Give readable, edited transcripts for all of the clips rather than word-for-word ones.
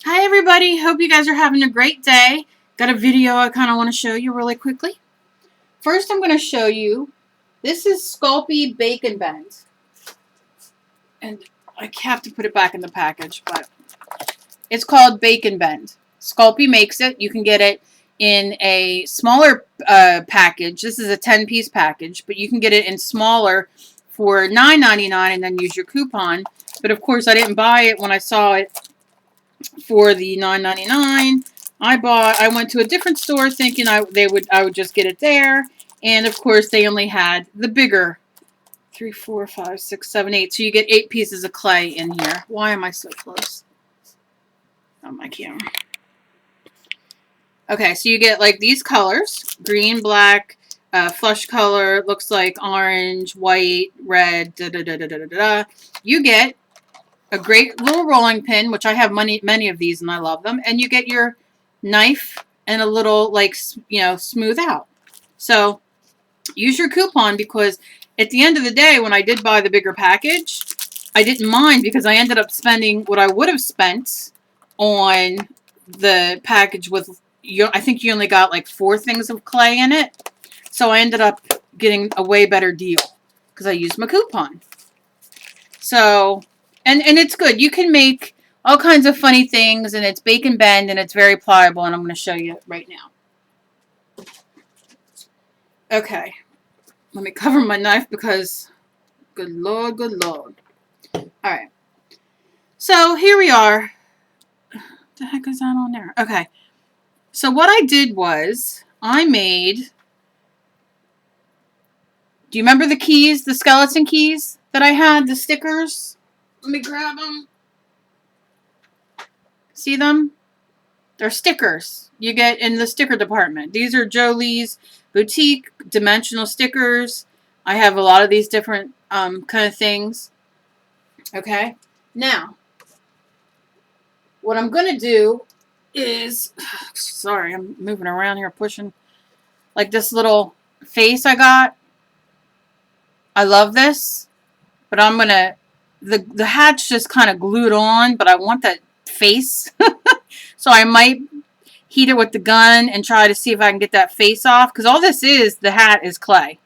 Hi everybody, hope you guys are having a great day. Got a video I kind of want to show you really quickly. First I'm going to show you, this is Sculpey Bacon Bend. And I have to put it back in the package, but it's called Bacon Bend. Sculpey makes it. You can get it in a smaller package. This is a 10-piece package, but you can get it in smaller for $9.99 and then use your coupon. But of course I didn't buy it when I saw it for the $9.99. I went to a different store thinking I would just get it there, and of course they only had the bigger 3, 4, 5, 6, 7, 8. So you get 8 pieces of clay in here. Why am I so close on my camera? Okay, so you get like these colors: green, black, flush color, looks like orange, white, red. Da da da da da da da. You get a great little rolling pin, which I have many of these and I love them, and you get your knife and a little, like, smooth out. So use your coupon, because at the end of the day, when I did buy the bigger package, I didn't mind because I ended up spending what I would have spent on the package with, I think you only got like 4 things of clay in it. So I ended up getting a way better deal because I used my coupon. So, and it's good. You can make all kinds of funny things, and it's Bacon Bend, and it's very pliable, and I'm going to show you right now. Okay. Let me cover my knife because, good Lord, good Lord. Alright. So, here we are. What the heck is that on there? Okay. So, what I did was, I made... Do you remember the keys, the skeleton keys that I had, the stickers? Let me grab them. See them? They're stickers you get in the sticker department. These are Jolie's Boutique dimensional stickers. I have a lot of these different kind of things. Okay. Now, what I'm going to do is, sorry, I'm moving around here, pushing, like this little face I got. I love this, but I'm going to, the hat's just kind of glued on, but I want that face. So I might heat it with the gun and try to see if I can get that face off. Because all this is, the hat is clay.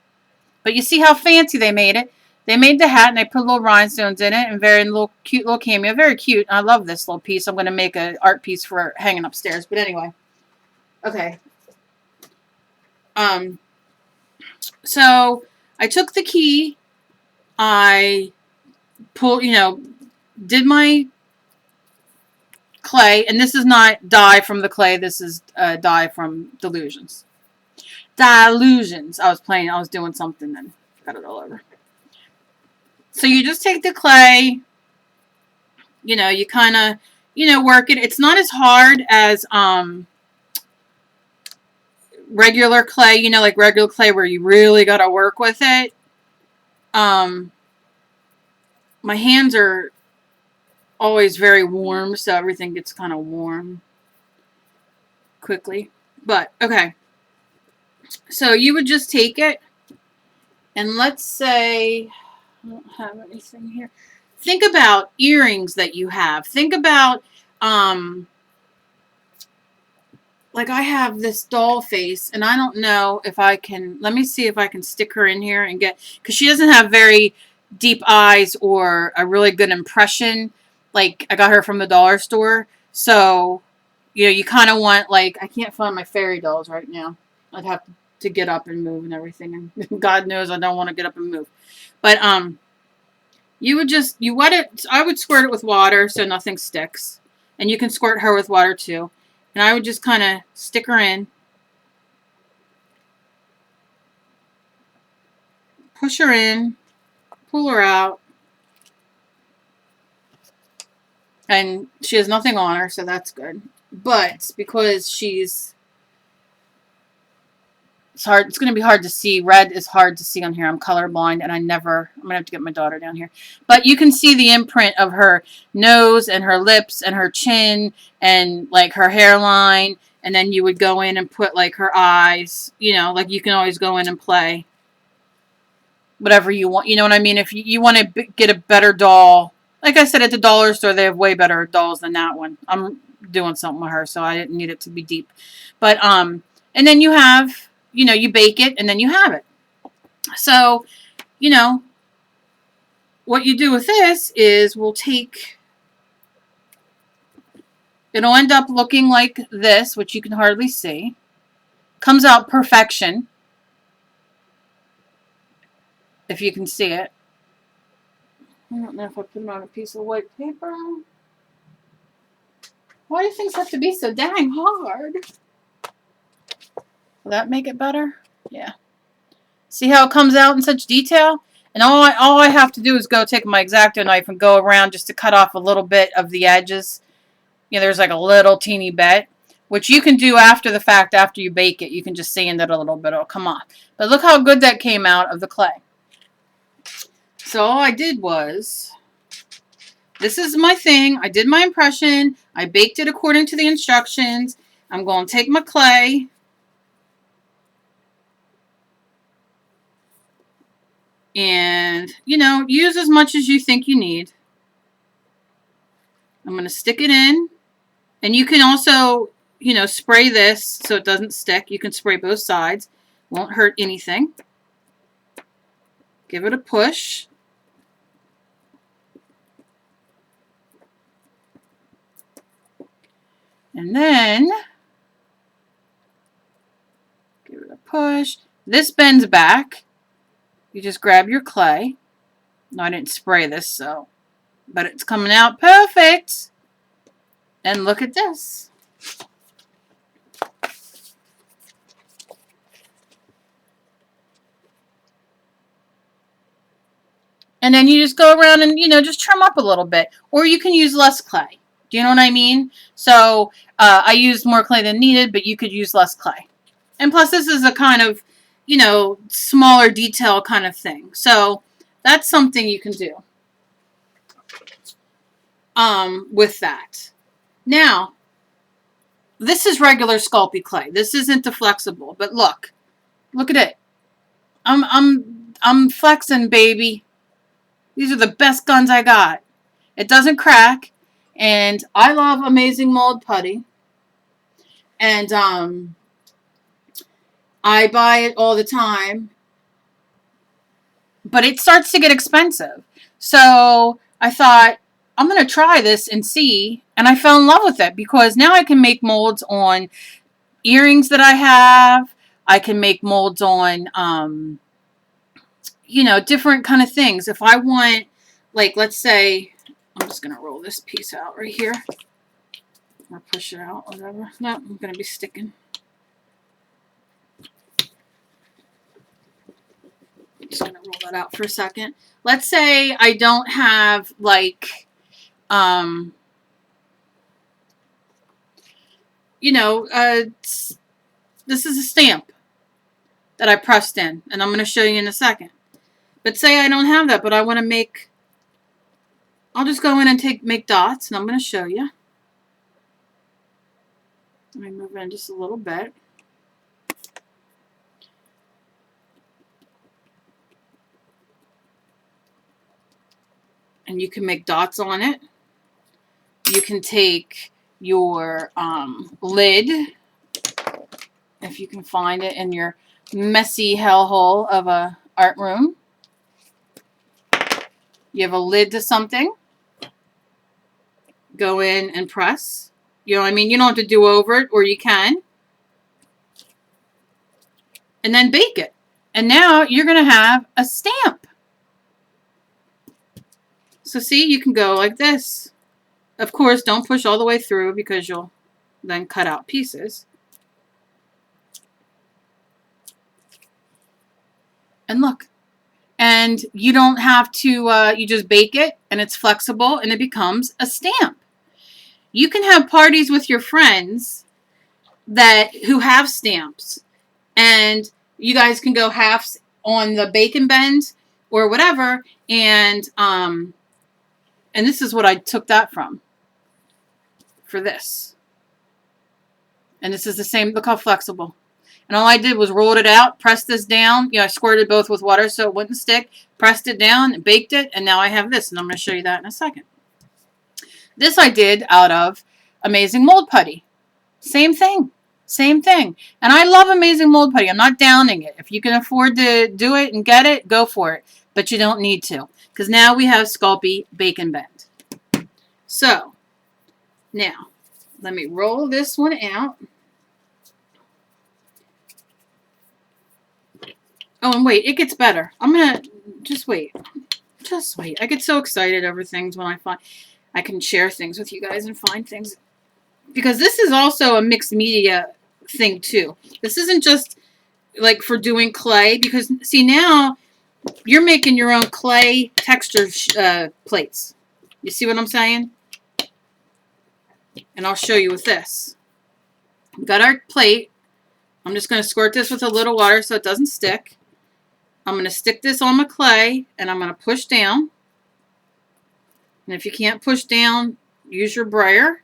But you see how fancy they made it. They made the hat and they put little rhinestones in it and very little cute little cameo. Very cute. I love this little piece. I'm going to make an art piece for hanging upstairs. But anyway. Okay. So I took the key. I pulled, did my clay, and this is not dye from the clay, this is dye from Delusions. Delusions. I was doing something and got it all over. So you just take the clay, you kind of, work it. It's not as hard as regular clay, like regular clay where you really got to work with it. My hands are always very warm, so everything gets kind of warm quickly. But, okay. So you would just take it, and let's say, I don't have anything here. Think about earrings that you have. Think about, like I have this doll face, and I don't know if I can, let me see if I can stick her in here and get, because she doesn't have very deep eyes or a really good impression. Like, I got her from the dollar store. So, you kind of want, like, I can't find my fairy dolls right now. I'd have to get up and move and everything. And God knows I don't want to get up and move. But, you would just, you wet it. I would squirt it with water so nothing sticks. And you can squirt her with water too. And I would just kind of stick her in. Push her in. Pull her out. And she has nothing on her, so that's good. But because it's hard. It's going to be hard to see. Red is hard to see on here. I'm colorblind, and I'm going to have to get my daughter down here. But you can see the imprint of her nose and her lips and her chin and, like, her hairline. And then you would go in and put, like, her eyes. Like, you can always go in and play whatever you want. You know what I mean? If you want to get a better doll. Like I said, at the dollar store, they have way better dolls than that one. I'm doing something with her, so I didn't need it to be deep. But, and then you have, you know, you bake it, and then you have it. So, you know, what you do with this is we'll take, it'll end up looking like this, which you can hardly see. Comes out perfection, if you can see it. I don't know if I put it on a piece of white paper. Why do things have to be so dang hard? Will that make it better? Yeah. See how it comes out in such detail? And all I have to do is go take my X-Acto knife and go around just to cut off a little bit of the edges. You know, there's like a little teeny bit, which you can do after the fact, after you bake it. You can just sand it a little bit. It'll come off. But look how good that came out of the clay. So all I did was, this is my thing. I did my impression. I baked it according to the instructions. I'm going to take my clay. And, you know, use as much as you think you need. I'm going to stick it in. And you can also, you know, spray this so it doesn't stick. You can spray both sides. Won't hurt anything. Give it a push. And then, give it a push. This bends back. You just grab your clay. No, I didn't spray this, so, but it's coming out perfect. And look at this. And then you just go around and, you know, just trim up a little bit. Or you can use less clay. Do you know what I mean? So, I used more clay than needed, but you could use less clay. And plus, this is a kind of, you know, smaller detail kind of thing. So, that's something you can do with that. Now, this is regular Sculpey clay. This isn't the flexible, but look at it. I'm flexing, baby. These are the best guns I got. It doesn't crack, and I love Amazing Mold Putty, and I buy it all the time, but it starts to get expensive. So I thought, I'm going to try this and see, and I fell in love with it because now I can make molds on earrings that I have. I can make molds on, you know, different kind of things. If I want, like, let's say, I'm just going to roll this piece out right here, or push it out, whatever. No, I'm going to be sticking. Just going to roll that out for a second. Let's say I don't have, like, you know, this is a stamp that I pressed in, and I'm going to show you in a second. But say I don't have that, but I want to make, I'll just go in and make dots, and I'm going to show you. Let me move in just a little bit. And you can make dots on it. You can take your lid, if you can find it in your messy hellhole of a art room. You have a lid to something. Go in and press. You know what I mean? You don't have to do over it, or you can. And then bake it. And now you're going to have a stamp. So see, you can go like this. Of course, don't push all the way through because you'll then cut out pieces. And look. And you don't have to, you just bake it and it's flexible and it becomes a stamp. You can have parties with your friends who have stamps. And you guys can go halves on the bacon bend or whatever. And this is what I took that from. For this. And this is the same, look how flexible. And all I did was rolled it out, pressed this down. You know, I squirted both with water so it wouldn't stick. Pressed it down, baked it, and now I have this. And I'm going to show you that in a second. This I did out of Amazing Mold Putty. Same thing. Same thing. And I love Amazing Mold Putty. I'm not downing it. If you can afford to do it and get it, go for it. But you don't need to. Because now we have Sculpey Bake and Bend. So, now, let me roll this one out. Oh, and wait, it gets better. I'm going to, just wait. Just wait. I get so excited over things when I can share things with you guys and find things. Because this is also a mixed media thing too. This isn't just like for doing clay. Because, see, now you're making your own clay texture plates. You see what I'm saying? And I'll show you with this. We've got our plate. I'm just going to squirt this with a little water so it doesn't stick. I'm going to stick this on my clay, and I'm going to push down. And if you can't push down, use your brayer.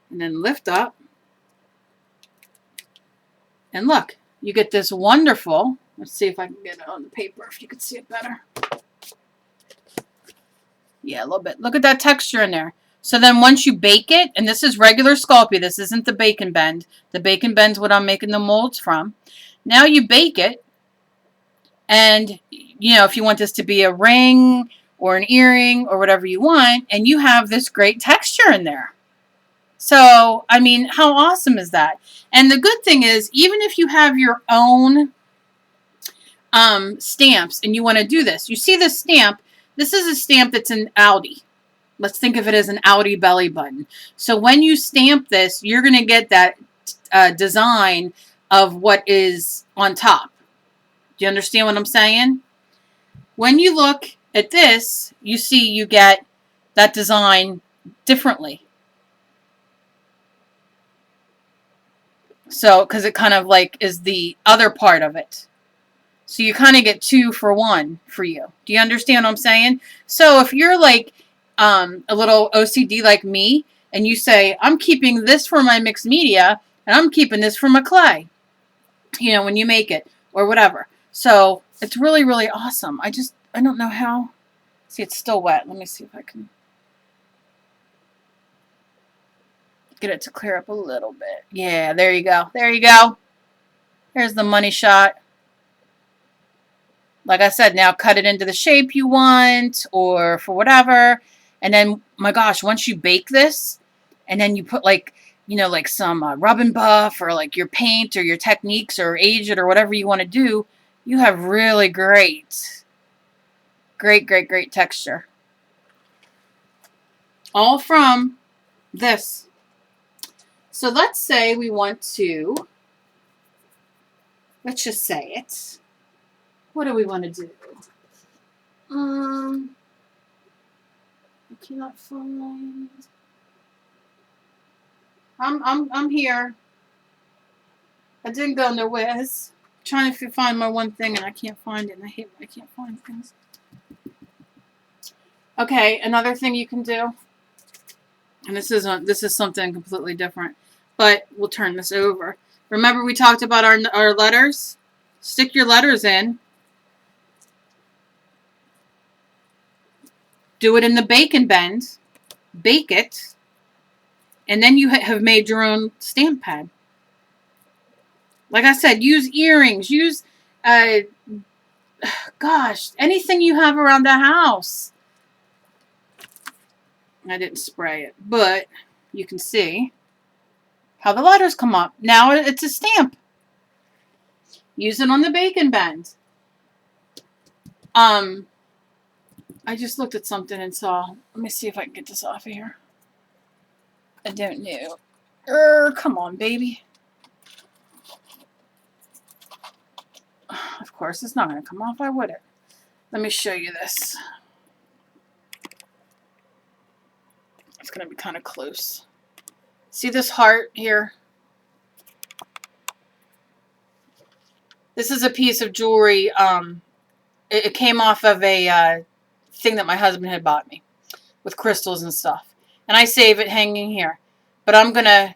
And then lift up. And look, you get this wonderful, let's see if I can get it on the paper, if you can see it better. Yeah, a little bit. Look at that texture in there. So then once you bake it, and this is regular Sculpey, this isn't the Bake and Bend. The Bake and Bend's what I'm making the molds from. Now you bake it, and you know, if you want this to be a ring or an earring or whatever you want, and you have this great texture in there. So, I mean, how awesome is that? And the good thing is, even if you have your own stamps and you want to do this, you see this stamp. This is a stamp that's an Audi. Let's think of it as an Audi belly button. So when you stamp this, you're going to get that design of what is on top. Do you understand what I'm saying? When you look at this, you see you get that design differently. So, because it kind of like is the other part of it. So you kind of get 2 for 1 for you. Do you understand what I'm saying? So if you're like a little OCD like me, and you say, I'm keeping this for my mixed media, and I'm keeping this for my clay, you know, when you make it, or whatever. So it's really, really awesome. I don't know how. See, it's still wet. Let me see if I can get it to clear up a little bit. Yeah, there you go. There you go. Here's the money shot. Like I said, now cut it into the shape you want or for whatever. And then, my gosh, once you bake this and then you put like, you know, like some rub and buff or like your paint or your techniques or age it or whatever you want to do, you have really great, great, great, great texture. All from this. So let's say we want to, let's just say it. What do we want to do? I cannot find. I'm here. I didn't go nowhere. I'm trying to find my one thing and I can't find it. And I hate when I can't find things. Okay, another thing you can do. And this is something completely different. But we'll turn this over. Remember we talked about our letters? Stick your letters in. Do it in the Bake and Bend. Bake it. And then you have made your own stamp pad. Like I said, use earrings. Use, gosh, anything you have around the house. I didn't spray it, but you can see how the letters come up. Now it's a stamp. Use it on the Bake and Bend. I just looked at something and saw. Let me see if I can get this off of here. I don't know. Come on, baby. Of course, it's not going to come off. Why would it? Let me show you this. It's going to be kind of close. See this heart here? This is a piece of jewelry. It came off of a thing that my husband had bought me with crystals and stuff. And I save it hanging here. But I'm trying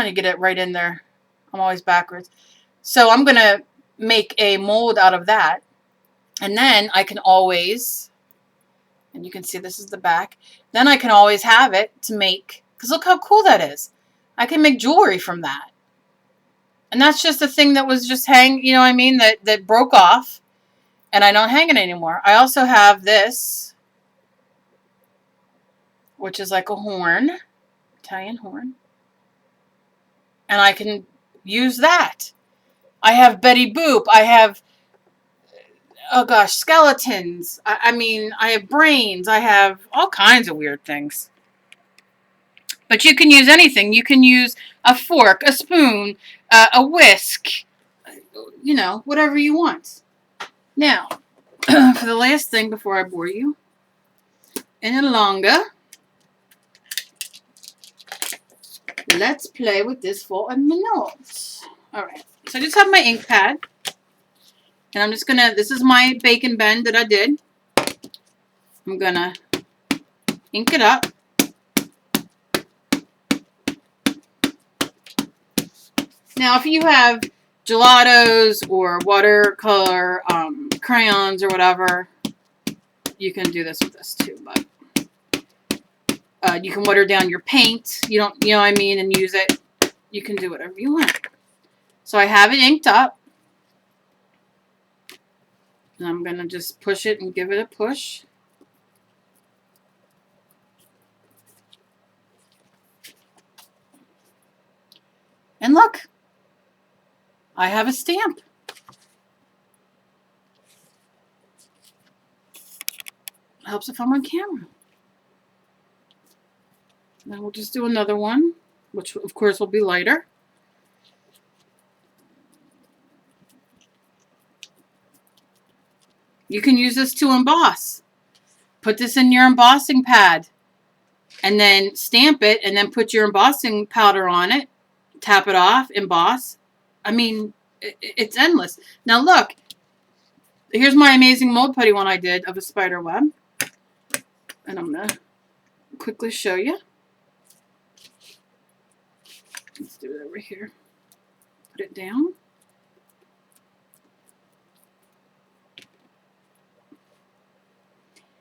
to get it right in there. I'm always backwards. So I'm going to make a mold out of that. And then I can always And you can see this is the back. Then I can always have it to make, because look how cool that is. I can make jewelry from that. And that's just a thing that was just you know what I mean, that broke off. And I don't hang it anymore. I also have this, which is like a horn, Italian horn. And I can use that. I have Betty Boop. I have, oh gosh, skeletons. I mean, I have brains. I have all kinds of weird things. But you can use anything. You can use a fork, a spoon, a whisk, you know, whatever you want. Now, for the last thing before I bore you, any longer, let's play with this for a minute. Alright, so I just have my ink pad. And I'm just gonna, this is my bacon bend that I did. I'm gonna ink it up. Now, if you have gelatos or watercolor crayons or whatever, you can do this with this too. But you can water down your paint. You know what I mean, and use it. You can do whatever you want. So I have it inked up. And I'm going to just push it and give it a push. And look, I have a stamp. Helps if I'm on camera. Now we'll just do another one, which of course will be lighter. You can use this to emboss. Put this in your embossing pad and then stamp it and then put your embossing powder on it. Tap it off, emboss. I mean, it's endless. Now look, here's my amazing mold putty one I did of a spider web. And I'm going to quickly show you. Let's do it over here. Put it down.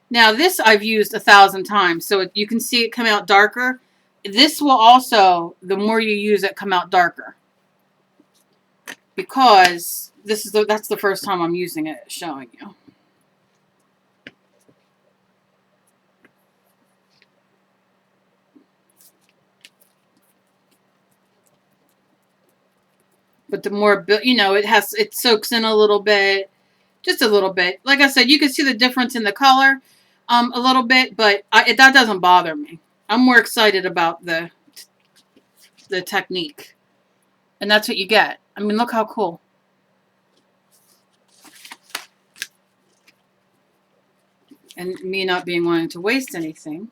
Now this I've used 1,000 times, so you can see it come out darker. This will also, the more you use it, come out darker. Because this is that's the first time I'm using it, showing you. But the more, you know, it soaks in a little bit, just a little bit. Like I said, you can see the difference in the color a little bit, but that doesn't bother me. I'm more excited about the technique. And that's what you get. I mean, look how cool. And me not being wanting to waste anything.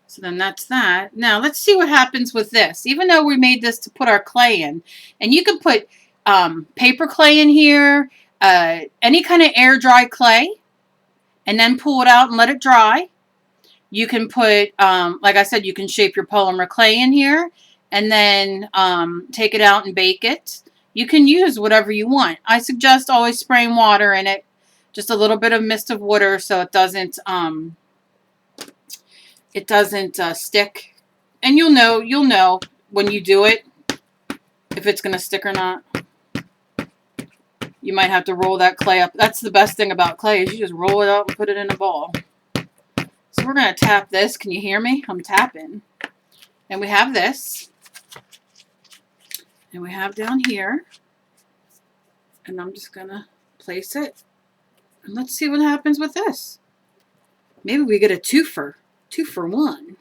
So then that's that. Now let's see what happens with this. Even though we made this to put our clay in. And you can put paper clay in here. Any kind of air dry clay. And then pull it out and let it dry. You can put, like I said, you can shape your polymer clay in here. And then take it out and bake it. You can use whatever you want. I suggest always spraying water in it. Just a little bit of mist of water so it doesn't stick. And you'll know when you do it if it's going to stick or not. You might have to roll that clay up. That's the best thing about clay is you just roll it up and put it in a ball. So we're going to tap this. Can you hear me? I'm tapping. And we have this. And we have down here. And I'm just going to place it. And let's see what happens with this. Maybe we get a twofer. 2 for 1.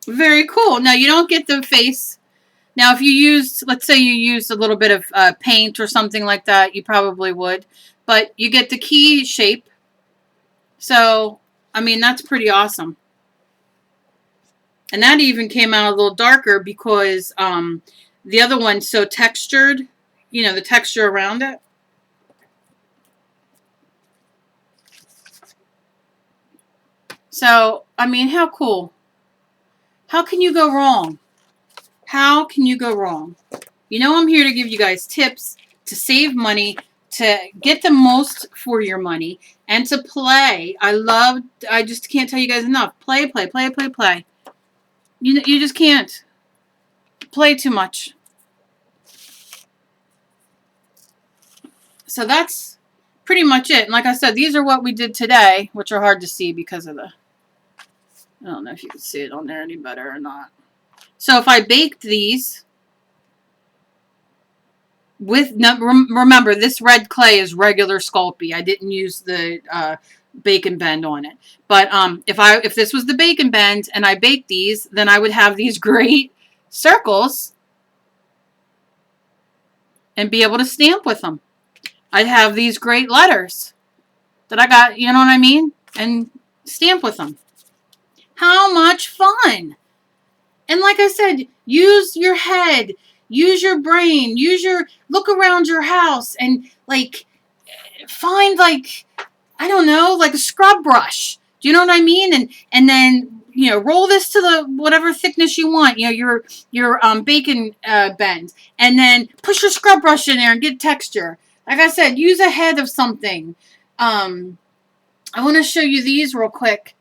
Very cool. Now you don't get the face. Now if you used, let's say you used a little bit of paint or something like that, you probably would. But you get the key shape. So, I mean, that's pretty awesome. And that even came out a little darker because the other one's so textured. You know, the texture around it. So, I mean, how cool. How can you go wrong? How can you go wrong? You know I'm here to give you guys tips to save money, to get the most for your money and to play. I just can't tell you guys enough. Play, play, play, play, play. You just can't play too much. So that's pretty much it. And like I said, these are what we did today, which are hard to see because of the, I don't know if you can see it on there any better or not. So if I baked these with, remember, this red clay is regular Sculpey. I didn't use the bacon bend on it. But if this was the bacon bend and I baked these, then I would have these great circles and be able to stamp with them. I'd have these great letters that I got, you know what I mean? And stamp with them. How much fun! And like I said, use your head, use your brain, look around your house and like find like, I don't know, like a scrub brush. Do you know what I mean? And then, you know, roll this to the whatever thickness you want, you know, your bacon bend, and then push your scrub brush in there and get texture. Like I said, use a head of something. I want to show you these real quick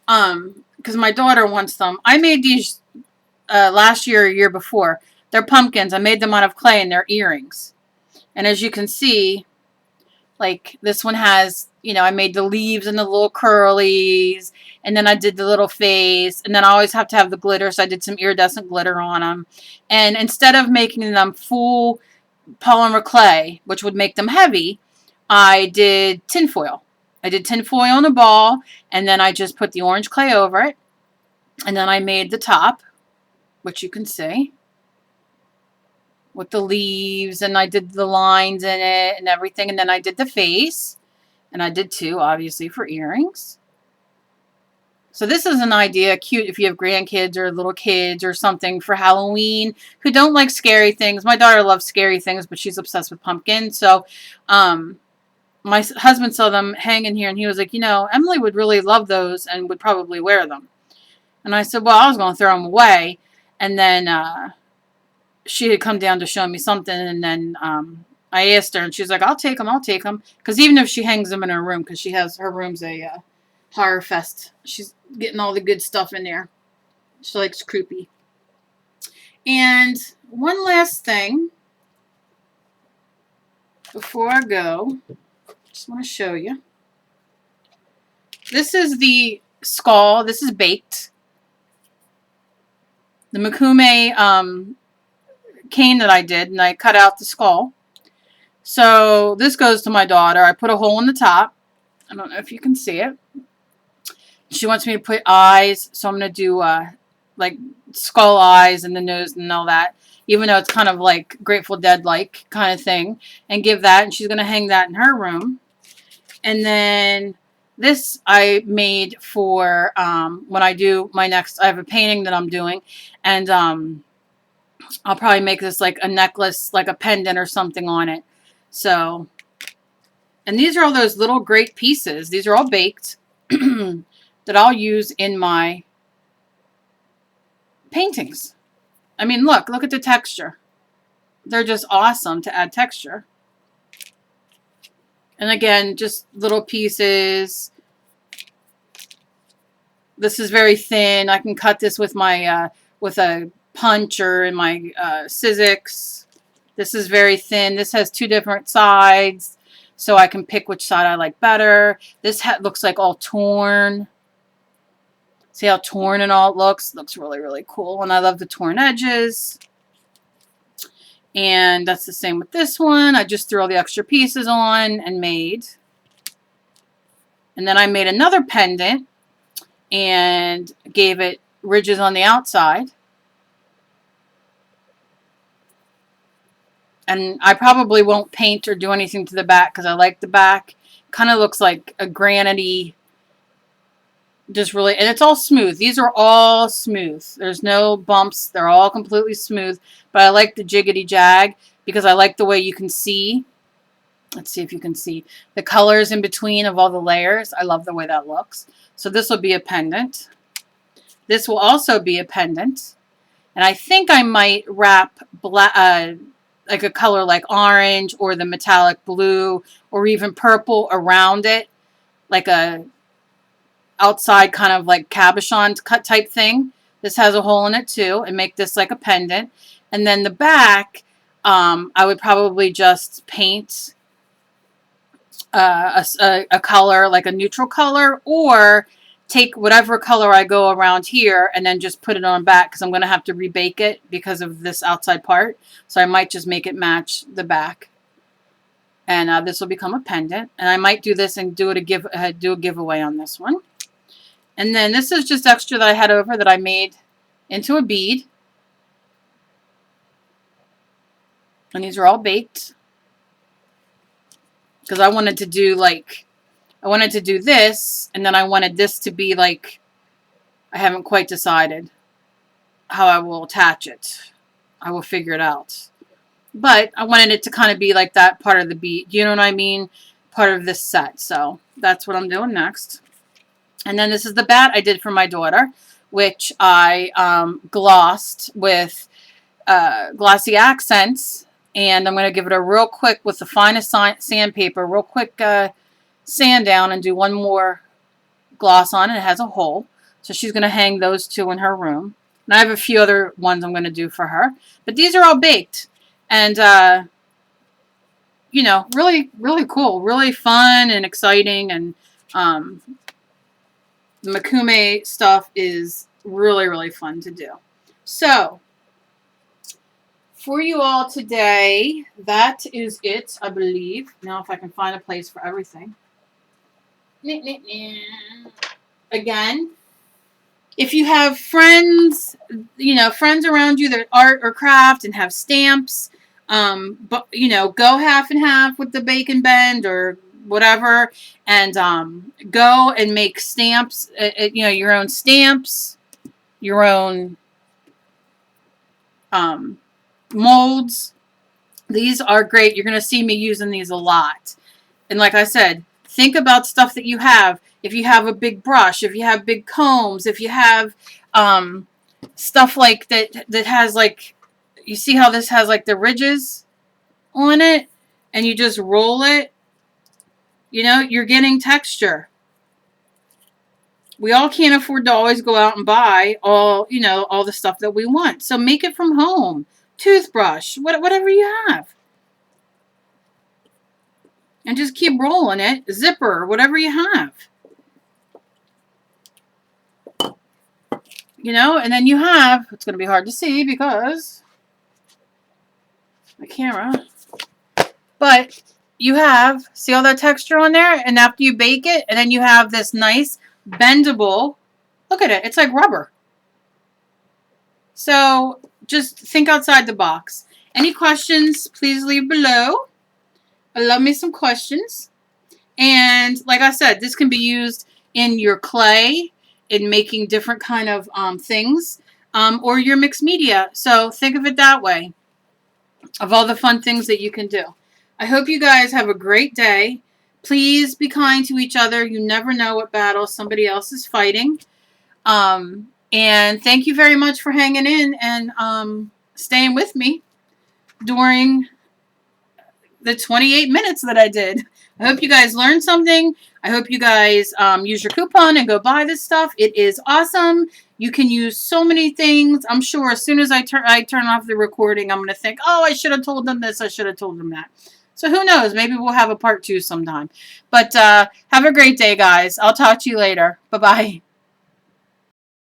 because my daughter wants them. I made these last year or year before. They're pumpkins. I made them out of clay and they're earrings. And as you can see, like this one has, you know, I made the leaves and the little curlies, and then I did the little face, and then I always have to have the glitter, so I did some iridescent glitter on them. And instead of making them full polymer clay, which would make them heavy, I did tinfoil. I did tinfoil on a ball, and then I just put the orange clay over it, and then I made the top, which you can see, with the leaves, and I did the lines in it and everything, and then I did the face, and I did two, obviously, for earrings. So this is an idea, cute if you have grandkids or little kids or something for Halloween who don't like scary things. My daughter loves scary things, but she's obsessed with pumpkins. So my husband saw them hanging here, and he was like, you know, Emily would really love those and would probably wear them. And I said, well, I was going to throw them away. And then she had come down to show me something, and then I asked her, and she's like, I'll take them, because even if she hangs them in her room, because she has, her room's a horror fest, she's getting all the good stuff in there. She likes creepy. And one last thing before I go, just want to show you. This is the skull. This is baked. The Makume cane that I did, and I cut out the skull. So this goes to my daughter. I put a hole in the top. I don't know if you can see it. She wants me to put eyes, so I'm going to do like skull eyes and the nose and all that, even though it's kind of like Grateful Dead-like kind of thing, and give that, and she's going to hang that in her room. And then this I made for when I do my next, I have a painting that I'm doing, and I'll probably make this like a necklace, like a pendant or something on it. So, and these are all those little great pieces. These are all baked that I'll use in my paintings. I mean, look at the texture. They're just awesome to add texture. And again, just little pieces. This is very thin. I can cut this with my with a puncher and my Sizzix. This is very thin. This has two different sides, so I can pick which side I like better. This looks like all torn. See how torn and all it looks? It looks really, really cool. And I love the torn edges. And that's the same with this one. I just threw all the extra pieces on and made. And then I made another pendant and gave it ridges on the outside. And I probably won't paint or do anything to the back because I like the back. Kind of looks like a granity. Just really, and it's all smooth. These are all smooth. There's no bumps. They're all completely smooth. But I like the jiggity jag because I like the way you can see. Let's see if you can see the colors in between of all the layers. I love the way that looks. So this will be a pendant. This will also be a pendant. And I think I might wrap like a color like orange or the metallic blue or even purple around it, like a outside kind of like cabochon cut type thing. This has a hole in it too, and make this like a pendant. And then the back, I would probably just paint a color, like a neutral color, or take whatever color I go around here and then just put it on back, because I'm going to have to rebake it because of this outside part. So I might just make it match the back. And this will become a pendant. And I might do this and do a giveaway on this one. And then this is just extra that I had over that I made into a bead. And these are all baked. Because I wanted to do this, and then I wanted this to be like, I haven't quite decided how I will attach it. I will figure it out. But I wanted it to kind of be like that part of the bead. You know what I mean? Part of this set. So that's what I'm doing next. And then this is the bat I did for my daughter, which I glossed with glossy accents. And I'm going to give it a real quick, with the finest sandpaper, real quick sand down and do one more gloss on it. It has a hole. So she's going to hang those two in her room. And I have a few other ones I'm going to do for her. But these are all baked. And, you know, really, really cool. Really fun and exciting. And the Makume stuff is really, really fun to do. So, for you all today, that is it, I believe. Now if I can find a place for everything. Again, if you have friends, you know, friends around you that art or craft and have stamps, but, you know, go half and half with the bake and bend or whatever, and go and make stamps, you know, your own stamps, your own molds. These are great. You're going to see me using these a lot. And like I said, think about stuff that you have. If you have a big brush, if you have big combs, if you have stuff like that has like, you see how this has like the ridges on it, and you just roll it, you know, you're getting texture. We all can't afford to always go out and buy all, you know, all the stuff that we want. So make it from home. Toothbrush, whatever you have. And just keep rolling it. Zipper, whatever you have. You know, and then you have, it's going to be hard to see because the camera, but you have, see all that texture on there? And after you bake it, and then you have this nice bendable, look at it, it's like rubber. So just think outside the box. Any questions, please leave below. I love me some questions. And like I said, this can be used in your clay, in making different kind of things, or your mixed media. So think of it that way, of all the fun things that you can do. I hope you guys have a great day. Please be kind to each other. You never know what battle somebody else is fighting. And thank you very much for hanging in and staying with me during the 28 minutes that I did. I hope you guys learned something. I hope you guys use your coupon and go buy this stuff. It is awesome. You can use so many things. I'm sure as soon as I turn off the recording, I'm going to think, oh, I should have told them this. I should have told them that. So who knows? Maybe we'll have a part 2 sometime. But have a great day, guys. I'll talk to you later. Bye-bye.